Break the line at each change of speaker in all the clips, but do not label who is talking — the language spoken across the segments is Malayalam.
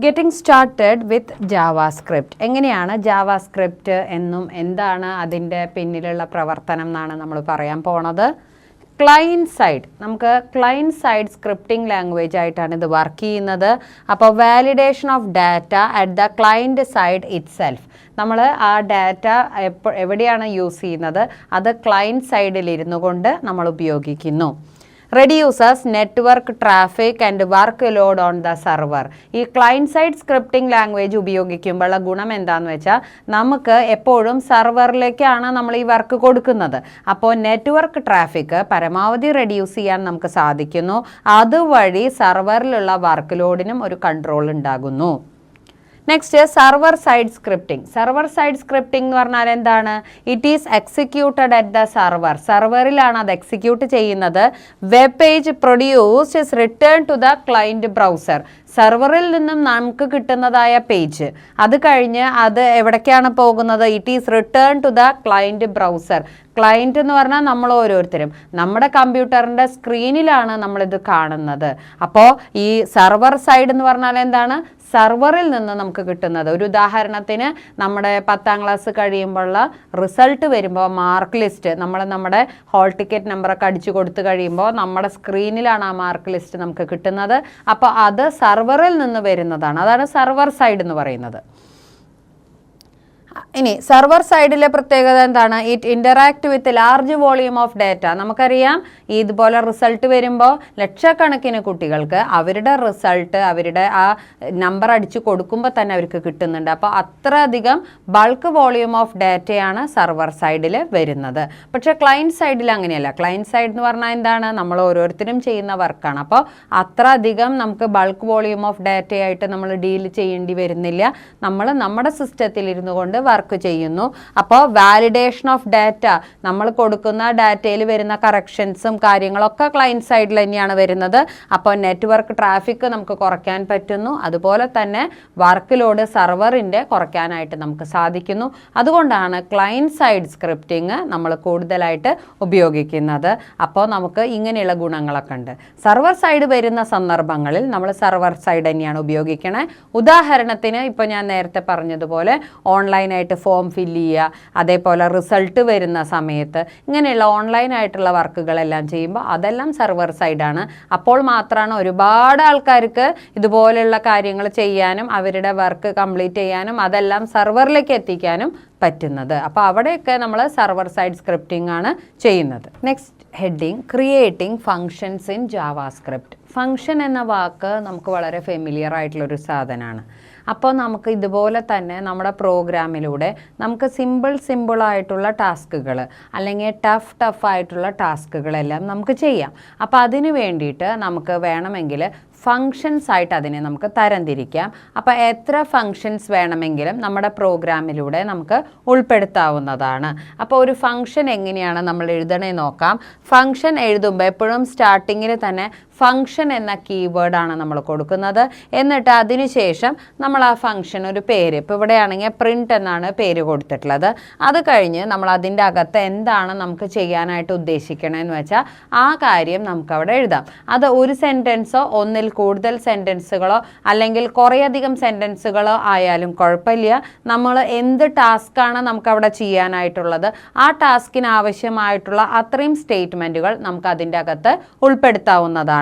Getting started with JavaScript. എങ്ങനെയാണ് ജാവാസ്ക്രിപ്റ്റ് എന്നും എന്താണ് അതിൻ്റെ പിന്നിലുള്ള പ്രവർത്തനം എന്നാണ് നമ്മൾ പറയാൻ പോണത്. ക്ലയൻറ്റ് സൈഡ്, നമുക്ക് ക്ലയൻറ്റ് സൈഡ് സ്ക്രിപ്റ്റിംഗ് ലാംഗ്വേജ് ആയിട്ടാണ് ഇത് വർക്ക് ചെയ്യുന്നത്. അപ്പോൾ validation of data at the client side it self. നമ്മൾ ആ ഡാറ്റ എവിടെയാണ് യൂസ് ചെയ്യുന്നത്, അത് ക്ലയൻറ്റ് സൈഡിൽ ഇരുന്നു കൊണ്ട് നമ്മൾ ഉപയോഗിക്കുന്നു. Reduces network traffic and work load on the server. ഈ ക്ലയൻറ്റ് സൈഡ് സ്ക്രിപ്റ്റിംഗ് ലാംഗ്വേജ് ഉപയോഗിക്കുമ്പോഴുള്ള ഗുണം എന്താണെന്ന് വെച്ചാൽ നമുക്ക് എപ്പോഴും സെർവറിലേക്കാണ് നമ്മൾ ഈ വർക്ക് കൊടുക്കുന്നത്. അപ്പോൾ നെറ്റ്വർക്ക് ട്രാഫിക് പരമാവധി റെഡ്യൂസ് ചെയ്യാൻ നമുക്ക് സാധിക്കുന്നു. അതുവഴി സെർവറിലുള്ള വർക്ക് ലോഡിനും ഒരു കൺട്രോൾ ഉണ്ടാകുന്നു. Next server side scripting. Server side scripting എന്ന് പറഞ്ഞാൽ എന്താണ്? It is executed at the server. സെർവറിലാണ് അത് എക്സിക്യൂട്ട് ചെയ്യുന്നത്. Web page produced is return to the client browser. സെർവറിൽ നിന്നും നമുക്ക് കിട്ടുന്നതായ പേജ് അത് കഴിഞ്ഞ് അത് എവിടേക്കാണ് പോകുന്നത്? It is return to the client browser. Client എന്ന് പറഞ്ഞാൽ നമ്മൾ ഓരോരുത്തരും നമ്മുടെ കമ്പ്യൂട്ടറിൻ്റെ സ്ക്രീനിലാണ് നമ്മളിത് കാണുന്നത്. അപ്പോൾ ഈ സർവർ സൈഡ് എന്ന് പറഞ്ഞാൽ എന്താണ്? സെർവറിൽ നിന്ന് നമുക്ക് കിട്ടുന്നത്. ഒരു ഉദാഹരണത്തിന് നമ്മുടെ 10ാം ക്ലാസ് കഴിയുമ്പോഴുള്ള റിസൾട്ട് വരുമ്പോൾ മാർക്ക് ലിസ്റ്റ് നമ്മുടെ ഹോൾ ടിക്കറ്റ് നമ്പറൊക്കെ അടിച്ചു കൊടുത്തു കഴിയുമ്പോൾ നമ്മുടെ സ്ക്രീനിലാണ് ആ മാർക്ക് ലിസ്റ്റ് നമുക്ക് കിട്ടുന്നത്. അപ്പോൾ അത് സെർവറിൽ നിന്ന് വരുന്നതാണ്. അതാണ് സർവർ സൈഡ് എന്ന് പറയുന്നത്. ഇനി സെർവർ സൈഡിലെ പ്രത്യേകത എന്താണ്? It interact with large volume of data. നമുക്കറിയാം ഇതുപോലെ റിസൾട്ട് വരുമ്പോൾ ലക്ഷക്കണക്കിന് കുട്ടികൾക്ക് അവരുടെ റിസൾട്ട് അവരുടെ ആ നമ്പർ അടിച്ചു കൊടുക്കുമ്പോൾ തന്നെ അവർക്ക് കിട്ടുന്നുണ്ട്. അപ്പോൾ അത്രയധികം ബൾക്ക് വോളിയൂം ഓഫ് ഡാറ്റയാണ് സെർവർ സൈഡിൽ വരുന്നത്. പക്ഷേ ക്ലയൻറ്റ് സൈഡിൽ അങ്ങനെയല്ല. ക്ലയൻറ്റ് സൈഡ് എന്ന് പറഞ്ഞാൽ എന്താണ്? നമ്മൾ ഓരോരുത്തരും ചെയ്യുന്ന വർക്കാണ്. അപ്പോൾ അത്ര അധികം നമുക്ക് ബൾക്ക് വോളിയൂം ഓഫ് ഡാറ്റയായിട്ട് നമ്മൾ ഡീൽ ചെയ്യേണ്ടി വരുന്നില്ല. നമ്മൾ നമ്മുടെ സിസ്റ്റത്തിൽ ഇരുന്നു കൊണ്ട് വർക്ക് ചെയ്യുന്നു. അപ്പോൾ വാലിഡേഷൻ ഓഫ് ഡാറ്റ, നമ്മൾ കൊടുക്കുന്ന ഡാറ്റയിൽ വരുന്ന കറക്ഷൻസും കാര്യങ്ങളൊക്കെ ക്ലയൻറ്റ് സൈഡിൽ തന്നെയാണ് വരുന്നത്. അപ്പോൾ നെറ്റ്വർക്ക് ട്രാഫിക് നമുക്ക് കുറയ്ക്കാൻ പറ്റുന്നു. അതുപോലെ തന്നെ വർക്ക് ലോഡ് സെർവറിൻ്റെ കുറയ്ക്കാനായിട്ട് നമുക്ക് സാധിക്കുന്നു. അതുകൊണ്ടാണ് ക്ലയൻറ്റ് സൈഡ് സ്ക്രിപ്റ്റിംഗ് നമ്മൾ കൂടുതലായിട്ട് ഉപയോഗിക്കുന്നത്. അപ്പോൾ നമുക്ക് ഇങ്ങനെയുള്ള ഗുണങ്ങളൊക്കെ ഉണ്ട്. സെർവർ സൈഡ് വരുന്ന സന്ദർഭങ്ങളിൽ നമ്മൾ സെർവർ സൈഡ് തന്നെയാണ് ഉപയോഗിക്കണേ. ഉദാഹരണത്തിന് ഇപ്പോൾ ഞാൻ നേരത്തെ പറഞ്ഞതുപോലെ ഓൺലൈനായിട്ട് ഫോം ഫില്ല് ചെയ്യുക, അതേപോലെ റിസൾട്ട് വരുന്ന സമയത്ത് ഇങ്ങനെയുള്ള ഓൺലൈനായിട്ടുള്ള വർക്കുകളെല്ലാം ചെയ്യുമ്പോൾ അതെല്ലാം സെർവർ സൈഡാണ്. അപ്പോൾ മാത്രമാണ് ഒരുപാട് ആൾക്കാർക്ക് ഇതുപോലെയുള്ള കാര്യങ്ങൾ ചെയ്യാനും അവരുടെ വർക്ക് കംപ്ലീറ്റ് ചെയ്യാനും അതെല്ലാം സെർവറിലേക്ക് എത്തിക്കാനും പറ്റുന്നത്. അപ്പോൾ അവിടെയൊക്കെ നമ്മൾ സെർവർ സൈഡ് സ്ക്രിപ്റ്റിംഗ് ആണ് ചെയ്യുന്നത്. Next heading, creating functions in JavaScript. Function എന്ന വാക്ക് നമുക്ക് വളരെ ഫെമിലിയർ ആയിട്ടുള്ളൊരു സാധനമാണ്. അപ്പോൾ നമുക്ക് ഇതുപോലെ തന്നെ നമ്മുടെ പ്രോഗ്രാമിലൂടെ നമുക്ക് സിമ്പിളായിട്ടുള്ള ടാസ്കുകൾ അല്ലെങ്കിൽ ടഫ് ആയിട്ടുള്ള ടാസ്കുകളെല്ലാം നമുക്ക് ചെയ്യാം. അപ്പോൾ അതിന് വേണ്ടിയിട്ട് നമുക്ക് വേണമെങ്കിൽ ഫങ്ഷൻസ് ആയിട്ട് അതിനെ നമുക്ക് തരംതിരിക്കാം. അപ്പോൾ എത്ര ഫങ്ഷൻസ് വേണമെങ്കിലും നമ്മുടെ പ്രോഗ്രാമിലൂടെ നമുക്ക് ഉൾപ്പെടുത്താവുന്നതാണ്. അപ്പോൾ ഒരു ഫങ്ഷൻ എങ്ങനെയാണ് നമ്മൾ എഴുതണേ നോക്കാം. ഫങ്ഷൻ എഴുതുമ്പോൾ എപ്പോഴും സ്റ്റാർട്ടിങ്ങിൽ തന്നെ ഫങ്ഷൻ എന്ന കീവേഡാണ് നമ്മൾ കൊടുക്കുന്നത്. എന്നിട്ട് അതിനുശേഷം നമ്മൾ ആ ഫങ്ഷൻ ഒരു പേര്, ഇപ്പോൾ ഇവിടെയാണെങ്കിൽ പ്രിൻ്റ് എന്നാണ് പേര് കൊടുത്തിട്ടുള്ളത്. അത് കഴിഞ്ഞ് നമ്മൾ അതിൻ്റെ അകത്ത് എന്താണ് നമുക്ക് ചെയ്യാനായിട്ട് ഉദ്ദേശിക്കണമെന്ന് വെച്ചാൽ ആ കാര്യം നമുക്കവിടെ എഴുതാം. അത് ഒരു സെൻറ്റൻസോ ഒന്നിൽ കൂടുതൽ സെൻറ്റൻസുകളോ അല്ലെങ്കിൽ കുറേയധികം സെൻറ്റൻസുകളോ ആയാലും കുഴപ്പമില്ല. നമ്മൾ എന്ത് ടാസ്ക്കാണ് നമുക്കവിടെ ചെയ്യാനായിട്ടുള്ളത് ആ ടാസ്കിന് ആവശ്യമായിട്ടുള്ള അത്രയും സ്റ്റേറ്റ്മെൻറ്റുകൾ നമുക്ക് അതിൻ്റെ അകത്ത് ഉൾപ്പെടുത്താവുന്നതാണ്.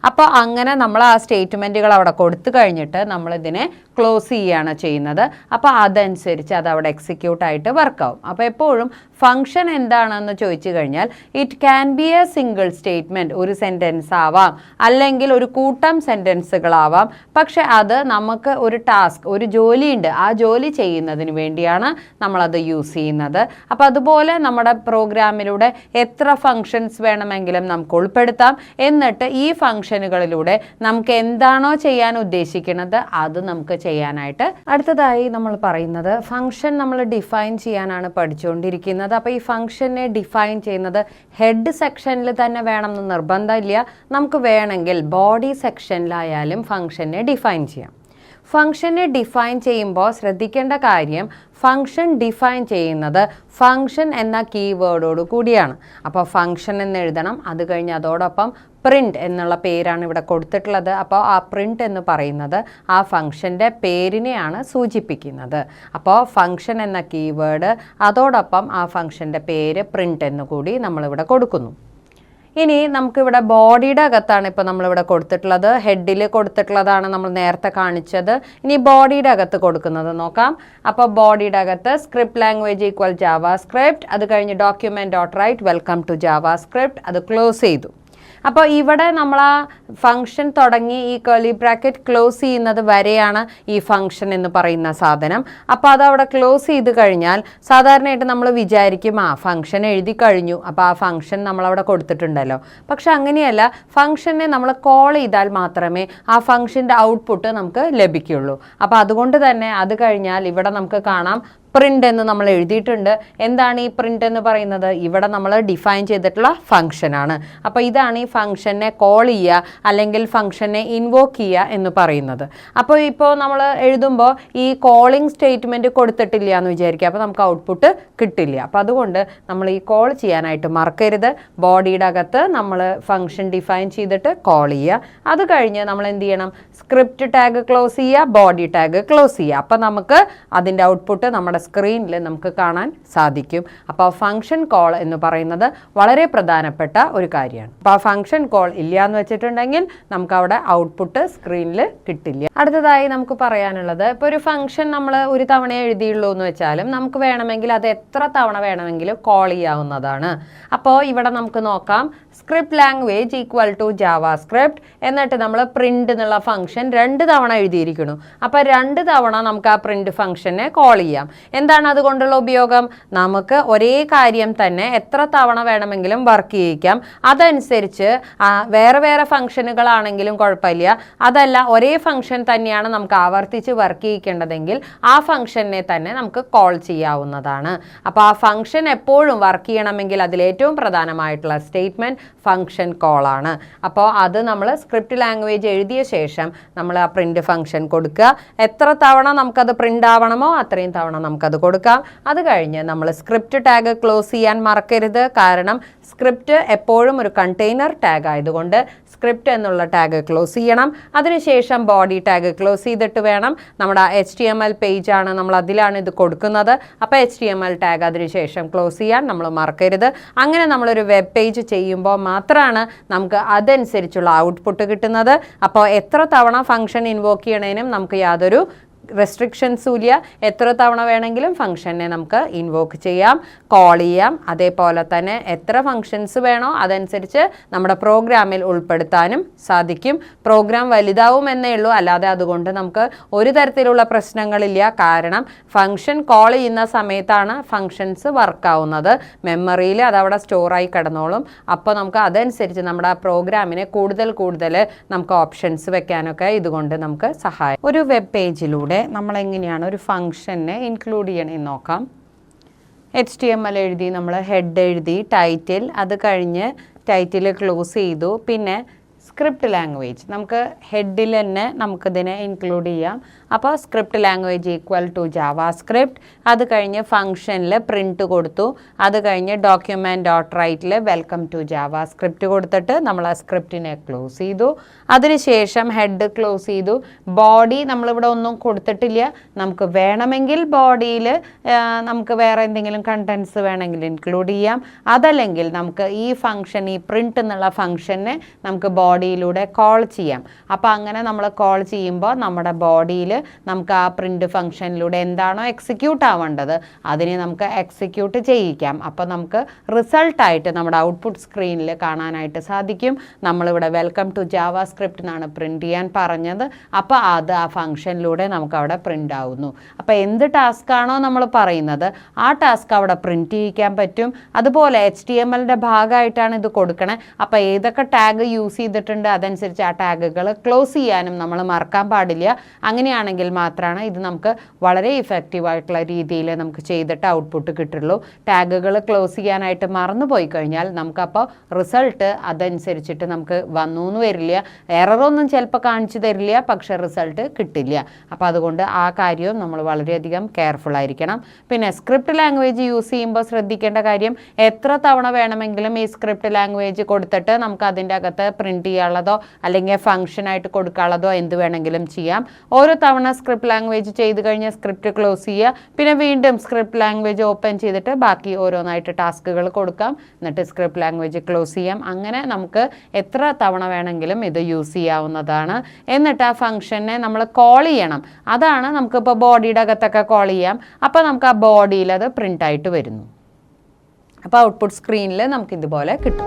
അപ്പോൾ അങ്ങനെ നമ്മൾ ആ സ്റ്റേറ്റ്മെൻറ്റുകൾ അവിടെ കൊടുത്തു കഴിഞ്ഞിട്ട് നമ്മളിതിനെ ക്ലോസ് ചെയ്യുകയാണ് ചെയ്യുന്നത്. അപ്പോൾ അതനുസരിച്ച് അത് അവിടെ എക്സിക്യൂട്ടായിട്ട് വർക്കാവും. അപ്പോൾ എപ്പോഴും ഫങ്ഷൻ എന്താണെന്ന് ചോദിച്ചു കഴിഞ്ഞാൽ it can be A single statement, ഒരു സെൻറ്റൻസ് ആവാം, അല്ലെങ്കിൽ ഒരു കൂട്ടം സെൻറ്റൻസുകളാവാം. പക്ഷെ അത് നമുക്ക് ഒരു ടാസ്ക്, ഒരു ജോലിയുണ്ട്, ആ ജോലി ചെയ്യുന്നതിന് വേണ്ടിയാണ് നമ്മളത് യൂസ് ചെയ്യുന്നത്. അപ്പോൾ അതുപോലെ നമ്മുടെ പ്രോഗ്രാമിലൂടെ എത്ര ഫങ്ഷൻസ് വേണമെങ്കിലും നമുക്ക് ഉൾപ്പെടുത്താം. എന്നിട്ട് ഈ ഫങ്ഷനുകളിലൂടെ നമുക്ക് എന്താണോ ചെയ്യാൻ ഉദ്ദേശിക്കുന്നത് അത് നമുക്ക് ചെയ്യാനായിട്ട്. അടുത്തതായി നമ്മൾ പറയുന്നത് ഫങ്ഷൻ നമ്മൾ ഡിഫൈൻ ചെയ്യാനാണ് പഠിച്ചുകൊണ്ടിരിക്കുന്നത്. അപ്പോൾ ഈ ഫങ്ഷനെ ഡിഫൈൻ ചെയ്യുന്നത് ഹെഡ് സെക്ഷനിൽ തന്നെ വേണമെന്ന് നിർബന്ധമില്ല. നമുക്ക് വേണമെങ്കിൽ ബോഡി സെക്ഷനിലായാലും ഫങ്ഷനെ ഡിഫൈൻ ചെയ്യാം. ഫംഗ്ഷനെ ഡിഫൈൻ ചെയ്യുമ്പോൾ ശ്രദ്ധിക്കേണ്ട കാര്യം ഫംഗ്ഷൻ ഡിഫൈൻ ചെയ്യുന്നത് ഫംഗ്ഷൻ എന്ന കീവേഡോട് കൂടിയാണ്. അപ്പോൾ ഫംഗ്ഷൻ എന്ന് എഴുതണം. അത് കഴിഞ്ഞ് അതോടൊപ്പം പ്രിൻ്റ് എന്നുള്ള പേരാണ് ഇവിടെ കൊടുത്തിട്ടുള്ളത്. അപ്പോൾ ആ പ്രിൻ്റ് എന്ന് പറയുന്നത് ആ ഫംഗ്ഷൻ്റെ പേരിനെയാണ് സൂചിപ്പിക്കുന്നത്. അപ്പോൾ ഫംഗ്ഷൻ എന്ന കീവേഡ് അതോടൊപ്പം ആ ഫംഗ്ഷൻ്റെ പേര് പ്രിൻ്റ് എന്ന് കൂടി നമ്മളിവിടെ കൊടുക്കുന്നു. ഇനി നമുക്കിവിടെ ബോഡിയുടെ അകത്താണ് ഇപ്പോൾ നമ്മളിവിടെ കൊടുത്തിട്ടുള്ളത്. ഹെഡിൽ കൊടുത്തിട്ടുള്ളതാണ് നമ്മൾ നേരത്തെ കാണിച്ചത്. ഇനി ബോഡിയുടെ അകത്ത് കൊടുക്കുന്നത് നോക്കാം. അപ്പോൾ ബോഡിയുടെ അകത്ത് സ്ക്രിപ്റ്റ് ലാംഗ്വേജ് ഈക്വൽ ജാവാസ്ക്രിപ്റ്റ്, അത് കഴിഞ്ഞ് document dot write welcome to JavaScript, അത് ക്ലോസ് ചെയ്തു. അപ്പോൾ ഇവിടെ നമ്മൾ ആ ഫംഗ്ഷൻ തുടങ്ങി ഈ കർലി ബ്രാക്കറ്റ് ക്ലോസ് ചെയ്യുന്നത് വരെയാണ് ഈ ഫംഗ്ഷൻ എന്ന് പറയുന്ന സാധനം. അപ്പോൾ അത് അവിടെ ക്ലോസ് ചെയ്ത് കഴിഞ്ഞാൽ സാധാരണയായിട്ട് നമ്മൾ വിചാരിക്കും ഫംഗ്ഷൻ എഴുതി കഴിഞ്ഞു, അപ്പോൾ ആ ഫംഗ്ഷൻ നമ്മളവിടെ കൊടുത്തിട്ടുണ്ടല്ലോ. പക്ഷെ അങ്ങനെയല്ല, ഫംഗ്ഷനെ നമ്മൾ കോൾ ചെയ്താൽ മാത്രമേ ആ ഫംഗ്ഷൻ്റെ ഔട്ട്പുട്ട് നമുക്ക് ലഭിക്കുള്ളൂ. അപ്പോൾ അതുകൊണ്ട് തന്നെ അത് കഴിഞ്ഞാൽ ഇവിടെ നമുക്ക് കാണാം പ്രിൻ്റ് എന്ന് നമ്മൾ എഴുതിയിട്ടുണ്ട്. എന്താണ് ഈ പ്രിൻ്റ് എന്ന് പറയുന്നത്? ഇവിടെ നമ്മൾ ഡിഫൈൻ ചെയ്തിട്ടുള്ള ഫംഗ്ഷനാണ്. അപ്പോൾ ഇതാണ് ഈ ഫംഗ്ഷനെ കോൾ ചെയ്യുക അല്ലെങ്കിൽ ഫംഗ്ഷനെ ഇൻവോക്ക് ചെയ്യുക എന്ന് പറയുന്നത്. അപ്പോൾ ഇപ്പോൾ നമ്മൾ എഴുതുമ്പോൾ ഈ കോളിംഗ് സ്റ്റേറ്റ്മെൻറ്റ് കൊടുത്തിട്ടില്ല എന്ന് വിചാരിക്കുക, അപ്പോൾ നമുക്ക് ഔട്ട്പുട്ട് കിട്ടില്ല. അപ്പോൾ അതുകൊണ്ട് നമ്മൾ ഈ കോൾ ചെയ്യാനായിട്ട് മറക്കരുത്. ബോഡിയുടെ അകത്ത് നമ്മൾ ഫംഗ്ഷൻ ഡിഫൈൻ ചെയ്തിട്ട് കോൾ ചെയ്യുക. അത് കഴിഞ്ഞ് നമ്മൾ എന്ത് ചെയ്യണം? സ്ക്രിപ്റ്റ് ടാഗ് ക്ലോസ് ചെയ്യുക, ബോഡി ടാഗ് ക്ലോസ് ചെയ്യുക. അപ്പോൾ നമുക്ക് അതിൻ്റെ ഔട്ട്പുട്ട് നമ്മുടെ സ്ക്രീനിൽ നമുക്ക് കാണാൻ സാധിക്കും. അപ്പോൾ ഫംഗ്ഷൻ കോൾ എന്ന് പറയുന്നത് വളരെ പ്രധാനപ്പെട്ട ഒരു കാര്യമാണ്. അപ്പോൾ ആ ഫംഗ്ഷൻ കോൾ ഇല്ല എന്ന് വെച്ചിട്ടുണ്ടെങ്കിൽ നമുക്ക് അവിടെ ഔട്ട്പുട്ട് സ്ക്രീനിൽ കിട്ടില്ല. അടുത്തതായി നമുക്ക് പറയാനുള്ളത്, ഇപ്പോൾ ഒരു ഫംഗ്ഷൻ നമ്മൾ ഒരു തവണ എഴുതിയുള്ളൂ എന്ന് വെച്ചാലും നമുക്ക് വേണമെങ്കിൽ അത് എത്ര തവണ വേണമെങ്കിലും കോൾ ചെയ്യാവുന്നതാണ്. അപ്പോൾ ഇവിടെ നമുക്ക് നോക്കാം, script language equal to JavaScript, എന്നിട്ട് നമ്മൾ പ്രിൻ്റ് എന്നുള്ള ഫംഗ്ഷൻ 2 തവണ എഴുതിയിരിക്കുന്നു. അപ്പോൾ 2 തവണ നമുക്ക് ആ പ്രിൻ്റ് ഫംഗ്ഷനെ കോൾ ചെയ്യാം. എന്താണ് അതുകൊണ്ടുള്ള ഉപയോഗം? നമുക്ക് ഒരേ കാര്യം തന്നെ എത്ര തവണ വേണമെങ്കിലും വർക്ക് ചെയ്യിക്കാം. അതനുസരിച്ച് വേറെ വേറെ ഫംഗ്ഷനുകളാണെങ്കിലും കുഴപ്പമില്ല, അതല്ല ഒരേ ഫംഗ്ഷൻ തന്നെയാണ് നമുക്ക് ആവർത്തിച്ച് വർക്ക് ചെയ്യിക്കേണ്ടതെങ്കിൽ ആ ഫംഗ്ഷനെ തന്നെ നമുക്ക് കോൾ ചെയ്യാവുന്നതാണ്. അപ്പോൾ ആ ഫംഗ്ഷൻ എപ്പോഴും വർക്ക് ചെയ്യണമെങ്കിൽ അതിലേറ്റവും പ്രധാനമായിട്ടുള്ള സ്റ്റേറ്റ്മെൻറ്റ് ഫംഗ്ഷൻ കോളാണ്. അപ്പോൾ അത് നമ്മൾ സ്ക്രിപ്റ്റ് ലാംഗ്വേജ് എഴുതിയ ശേഷം നമ്മൾ ആ പ്രിൻ്റ് ഫംഗ്ഷൻ കൊടുക്കുക. എത്ര തവണ നമുക്കത് പ്രിൻ്റ് ആവണമോ അത്രയും തവണ നമുക്കത് കൊടുക്കാം. അത് കഴിഞ്ഞ് നമ്മൾ സ്ക്രിപ്റ്റ് ടാഗ് ക്ലോസ് ചെയ്യാൻ മറക്കരുത്. കാരണം സ്ക്രിപ്റ്റ് എപ്പോഴും ഒരു കണ്ടെയ്നർ ടാഗ് ആയതുകൊണ്ട് സ്ക്രിപ്റ്റ് എന്നുള്ള ടാഗ് ക്ലോസ് ചെയ്യണം. അതിനുശേഷം ബോഡി ടാഗ് ക്ലോസ് ചെയ്തിട്ട് വേണം, നമ്മുടെ HTML പേജാണ്, നമ്മൾ അതിലാണ് ഇത് കൊടുക്കുന്നത്. അപ്പോൾ HTML ടാഗ് അതിനുശേഷം ക്ലോസ് ചെയ്യാൻ നമ്മൾ മറക്കരുത്. അങ്ങനെ നമ്മളൊരു വെബ് പേജ് ചെയ്യുമ്പോൾ മാത്രമാണ് നമുക്ക് അതനുസരിച്ചുള്ള ഔട്ട്പുട്ട് കിട്ടുന്നത്. അപ്പോൾ എത്ര തവണ ഫംഗ്ഷൻ ഇൻവോക്ക് ചെയ്യണേനും നമുക്ക് യാതൊരു റെസ്ട്രിക്ഷൻസും ഇല്ല. എത്ര തവണ വേണമെങ്കിലും ഫംഗ്ഷനെ നമുക്ക് ഇൻവോക്ക് ചെയ്യാം, കോൾ ചെയ്യാം. അതേപോലെ തന്നെ എത്ര ഫംഗ്ഷൻസ് വേണോ അതനുസരിച്ച് നമ്മുടെ പ്രോഗ്രാമിൽ ഉൾപ്പെടുത്താനും സാധിക്കും. പ്രോഗ്രാം വലുതാവും എന്നേ ഉള്ളൂ, അല്ലാതെ അതുകൊണ്ട് നമുക്ക് ഒരു തരത്തിലുള്ള പ്രശ്നങ്ങളില്ല. കാരണം ഫംഗ്ഷൻ കോൾ ചെയ്യുന്ന സമയത്താണ് ഫംഗ്ഷൻസ് വർക്കാവുന്നത്. മെമ്മറിയിൽ അതവിടെ സ്റ്റോറായി കിടന്നോളും. അപ്പോൾ നമുക്ക് അതനുസരിച്ച് നമ്മുടെ പ്രോഗ്രാമിനെ കൂടുതൽ നമുക്ക് ഓപ്ഷൻസ് വെക്കാനൊക്കെ ഇതുകൊണ്ട് നമുക്ക് സഹായം. ഒരു വെബ് പേജിലൂടെ നമ്മൾ എങ്ങനെയാണ് ഒരു ഫംഗ്ഷനെ ഇൻക്ലൂഡ് ചെയ്യണമെന്ന് നോക്കാം. HTML എഴുതി, നമ്മൾ ഹെഡ് എഴുതി, ടൈറ്റിൽ, അത് കഴിഞ്ഞ് ടൈറ്റിൽ ക്ലോസ് ചെയ്തു. പിന്നെ സ്ക്രിപ്റ്റ് ലാംഗ്വേജ് നമുക്ക് ഹെഡിൽ തന്നെ നമുക്കിതിനെ ഇൻക്ലൂഡ് ചെയ്യാം. അപ്പോൾ script language equal to JavaScript, അത് കഴിഞ്ഞ് ഫംഗ്ഷനിൽ പ്രിൻ്റ് കൊടുത്തു. അത് കഴിഞ്ഞ് ഡോക്യുമെന്റ് ഡോട്ട് റൈറ്റിൽ വെൽക്കം ടു ജാവാസ്ക്രിപ്റ്റ് കൊടുത്തിട്ട് നമ്മൾ ആ സ്ക്രിപ്റ്റിനെ ക്ലോസ് ചെയ്തു. അതിനുശേഷം ഹെഡ് ക്ലോസ് ചെയ്തു. ബോഡി നമ്മളിവിടെ ഒന്നും കൊടുത്തിട്ടില്ല. നമുക്ക് വേണമെങ്കിൽ ബോഡിയിൽ നമുക്ക് വേറെ എന്തെങ്കിലും കണ്ടൻസ് വേണമെങ്കിൽ ഇൻക്ലൂഡ് ചെയ്യാം. അതല്ലെങ്കിൽ നമുക്ക് ഈ ഫംഗ്ഷൻ, ഈ പ്രിൻ്റ് എന്നുള്ള ഫംഗ്ഷനെ നമുക്ക് ബോഡിയിലൂടെ കോൾ ചെയ്യാം. അപ്പോൾ അങ്ങനെ നമ്മൾ കോൾ ചെയ്യുമ്പോൾ നമ്മുടെ ബോഡിയിൽ നമുക്ക് ആ പ്രിൻ്റ് ഫംഗ്ഷനിലൂടെ എന്താണോ എക്സിക്യൂട്ട് ആവേണ്ടത് അതിനെ നമുക്ക് എക്സിക്യൂട്ട് ചെയ്യിക്കാം. അപ്പോൾ നമുക്ക് റിസൾട്ടായിട്ട് നമ്മുടെ ഔട്ട്പുട്ട് സ്ക്രീനിൽ കാണാനായിട്ട് സാധിക്കും. നമ്മളിവിടെ വെൽക്കം ടു ജാവാസ്ക്രിപ്റ്റ് എന്നാണ് പ്രിൻ്റ് ചെയ്യാൻ പറഞ്ഞത്. അപ്പോൾ അത് ആ ഫംഗ്ഷനിലൂടെ നമുക്ക് അവിടെ പ്രിൻ്റ് ആവുന്നു. അപ്പോൾ എന്ത് ടാസ്ക് ആണോ നമ്മൾ പറയുന്നത് ആ ടാസ്ക് അവിടെ പ്രിൻ്റ് ചെയ്യിക്കാൻ പറ്റും. അതുപോലെ HTMLൻ്റെ ഭാഗമായിട്ടാണ് ഇത് കൊടുക്കണേ. അപ്പോൾ ഏതൊക്കെ ടാഗ് യൂസ് ചെയ്തിട്ടുണ്ട് അതനുസരിച്ച് ആ ടാഗുകൾ ക്ലോസ് ചെയ്യാനും നമ്മൾ മറക്കാൻ പാടില്ല. അങ്ങനെയാണ് ആണെങ്കിൽ മാത്രമാണ് ഇത് നമുക്ക് വളരെ ഇഫക്റ്റീവായിട്ടുള്ള രീതിയിൽ നമുക്ക് ചെയ്തിട്ട് ഔട്ട്പുട്ട് കിട്ടുള്ളൂ. ടാഗുകൾ ക്ലോസ് ചെയ്യാനായിട്ട് മറന്നുപോയി കഴിഞ്ഞാൽ നമുക്കപ്പോൾ റിസൾട്ട് അതനുസരിച്ചിട്ട് നമുക്ക് വന്നു എന്ന് വരില്ല, എററൊന്നും ചിലപ്പോൾ കാണിച്ചു തരില്ല, പക്ഷെ റിസൾട്ട് കിട്ടില്ല. അപ്പോൾ അതുകൊണ്ട് ആ കാര്യവും നമ്മൾ വളരെയധികം കെയർഫുൾ ആയിരിക്കണം. പിന്നെ സ്ക്രിപ്റ്റ് ലാംഗ്വേജ് യൂസ് ചെയ്യുമ്പോൾ ശ്രദ്ധിക്കേണ്ട കാര്യം, എത്ര തവണ വേണമെങ്കിലും ഈ സ്ക്രിപ്റ്റ് ലാംഗ്വേജ് കൊടുത്തിട്ട് നമുക്ക് അതിൻ്റെ അകത്ത് പ്രിൻറ്റ് ചെയ്യാനുള്ളതോ അല്ലെങ്കിൽ ഫംഗ്ഷനായിട്ട് കൊടുക്കാനുള്ളതോ എന്ത് വേണമെങ്കിലും ചെയ്യാം. ഓരോ തവണ സ്ക്രിപ്റ്റ് ലാംഗ്വേജ് ചെയ്ത് കഴിഞ്ഞാൽ സ്ക്രിപ്റ്റ് ക്ലോസ് ചെയ്യുക, പിന്നെ വീണ്ടും സ്ക്രിപ്റ്റ് ലാംഗ്വേജ് ഓപ്പൺ ചെയ്തിട്ട് ബാക്കി ഓരോന്നായിട്ട് ടാസ്കുകൾ കൊടുക്കാം, എന്നിട്ട് സ്ക്രിപ്റ്റ് ലാംഗ്വേജ് ക്ലോസ് ചെയ്യാം. അങ്ങനെ നമുക്ക് എത്ര തവണ വേണമെങ്കിലും ഇത് യൂസ് ചെയ്യാവുന്നതാണ്. എന്നിട്ട് ആ ഫംഗ്ഷനെ നമ്മൾ കോൾ ചെയ്യണം. അതാണ് നമുക്കിപ്പോൾ ബോഡിയുടെ അകത്തൊക്കെ കോൾ ചെയ്യാം. അപ്പോൾ നമുക്ക് ആ ബോഡിയിൽ അത് പ്രിൻ്റായിട്ട് വരുന്നു. അപ്പോൾ ഔട്ട്പുട്ട് സ്ക്രീനിൽ നമുക്കിതുപോലെ കിട്ടും.